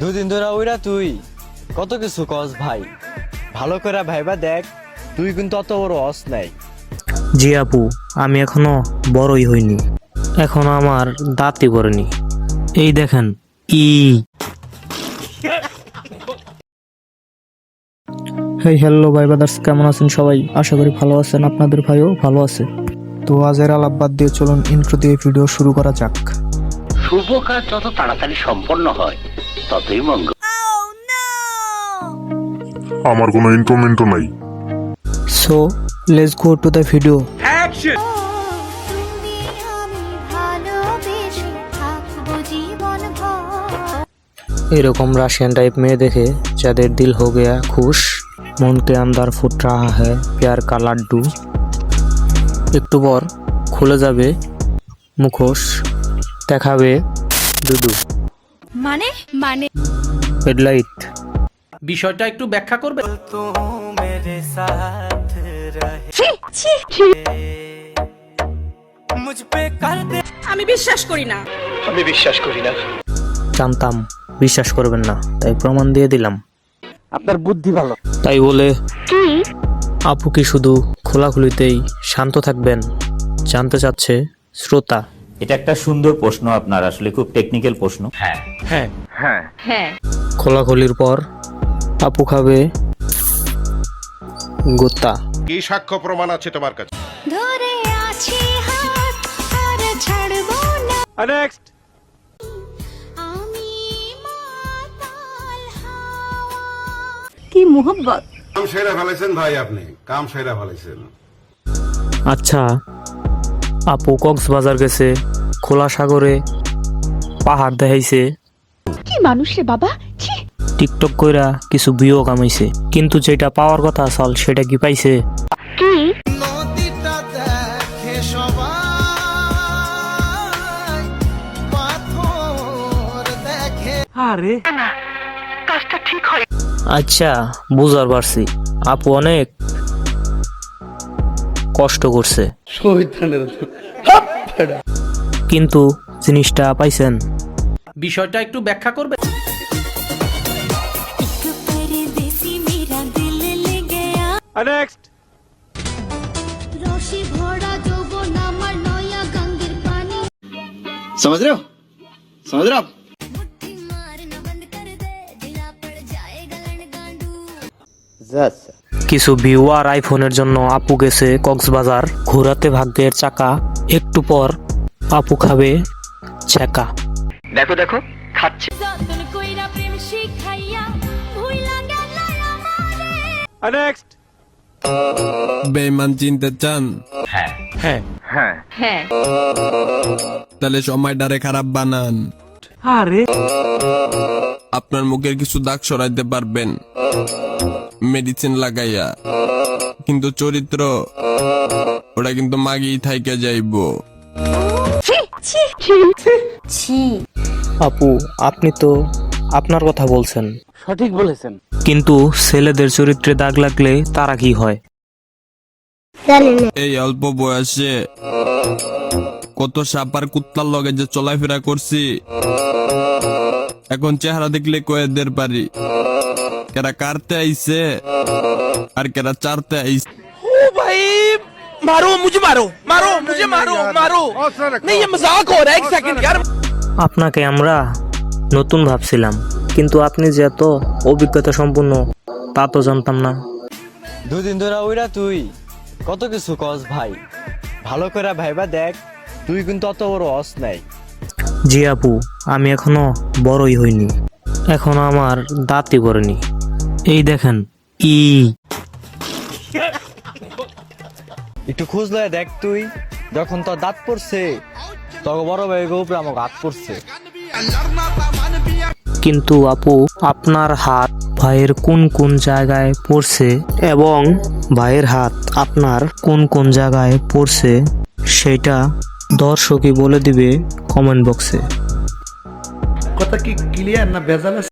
দুদিন ধরে ওইরা তুই কত কিছু কস ভাই, ভালো করে ভাইবা দেখ, তুই কিন্তু অত বড় অস নাই। জি আপু, আমি এখনো বড়ই হইনি, এখনো আমার দাঁতই পড়েনি। এই দেখেন হ্যালো ভাই ব্রাদার্স, কেমন আছেন সবাই? আশা করি ভালো আছেন, আপনাদের ভাইও ভালো আছে। তো আজের আলাপ বাদ দিয়ে চলুন ইন্ট্রো দিয়ে ভিডিও শুরু করা যাক। শুভ কাজ যত তাড়াতাড়ি সম্পন্ন হয় ততই মঙ্গল। আমার কোনো ইন্ট্রো নাই। So let's go to the video. এরকম রাশিয়ান টাইপ মেয়ে দেখে যাদের দিল হো গয়া খুশ, মন के अंदर फुट रहा है प्यार का लड्डू, একটু পর খুলে যাবে মুখোশ, দেখাবে দুদু মানে মানে হেডলাইট। বিষয়টা একটু ব্যাখ্যা করবে? আমি বিশ্বাস করি না। জানতাম বিশ্বাস করবেন না, তাই প্রমাণ দিয়ে দিলাম। আপনার বুদ্ধি ভালো। তাই বলে আপু কি শুধু খোলাখুলিতেই শান্ত থাকবেন, জানতে চাচ্ছে শ্রোতা। এটা একটা সুন্দর প্রশ্ন আপনার, আসলে খুব টেকনিক্যাল প্রশ্ন। হ্যাঁ খোলাখুলির পর আপু খাবে গোত্তা। কি সাক্ষ্য প্রমাণ আছে তোমার কাছে? ধরে আছি হাত আর ছাড়বো না। নেক্সট আমি মাতাল হাওয়া। কি মোহব্বত। কাম সেরা ফেলেছেন ভাই, আপনি কাম সেরা ফেলেছেন। আচ্ছা, আপু কক্সবাজার গেছে, খোলা সাগরে পাহাড় দেখাইছে, কি মানুষ রে বাবা, ছি। টিকটক কইরা কিছু ভিউ কামাইছে, কিন্তু যেটা পাওয়ার কথা আসল সেটা কি পাইছে? আচ্ছা বুঝার পারছি, আপু অনেক কষ্ট করছে, কিন্তু জিনিসটা পাইছেন? বিষয়টা একটু ব্যাখ্যা করবে? নেক্সট রশি ভরা যৌবন আমার নয়া গঙ্গের পানি। समझ रहे हो आप? मुट्ठी मारना बंद कर दे, ढीला पड़ जाएगा लड़ गांडू। কিছু ভিউ আর আইফোনের জন্য আপু গেছে কক্সবাজার, ঘোরাতে ভাগ্যের চাকা, একটু পর আপু খাবে ছ্যাঁকা। দেখো দেখো খাচ্ছে। যতন কইরা প্রেম শিখাইয়া ভুইলা গেল আমারে। নেক্সট বেঈমান চিনতে চান? হ্যাঁ হ্যাঁ তাহলে সময়টারে খারাপ বানান। আপনার মুখের কিছু দাগ সরাইতে পারবেন মেডিসিন লাগাইয়া, কিন্তু চরিত্র ওটা কিন্তু মাগি থাইকে যাইবো। ছি। আপু আপনি তো আপনার কথা বলছেন, সঠিক বলেছেন। কিন্তু ছেলেদের চরিত্রে দাগ লাগলে তারা কি হয়? এই অল্প বয়সে কত সাপ আর কুত্তার লগে যে চলাফেরা করছি, এখন চেহারা দেখলে কয়েদের পারি কেরা কাটতে আইছে আর কেরা চারতে আইছে। আপনাকে আমরা নতুন ভাবছিলাম, কিন্তু আপনি যে এত অভিজ্ঞতা সম্পন্ন তা তো জানতাম না। দুদিন ধরে ওইরা তুই কত কিছু কস ভাই, ভালো করে ভাইবা দেখ, তুই কিন্তু অত বড় অস নাই। জি আপু, আমি এখনো বড়ই হইনি, এখনো আমার দাঁতই পড়েনি। এই দেখেন একটু খুঁজলে দেখ, তুই যখন তোর দাঁত পড়ছে তখন বড় ভাই উপরে আমাকে হাত পড়ছে। কিন্তু আপু আপনার হাত ভাইয়ের কোন কোন জায়গায় পড়ছে এবং ভাইয়ের হাত আপনার কোন কোন জায়গায় পড়ছে সেটা দর্শকই বলে দিবে কমেন্ট বক্সে। কথা কি ক্লিয়ার না ভেজাল আছে?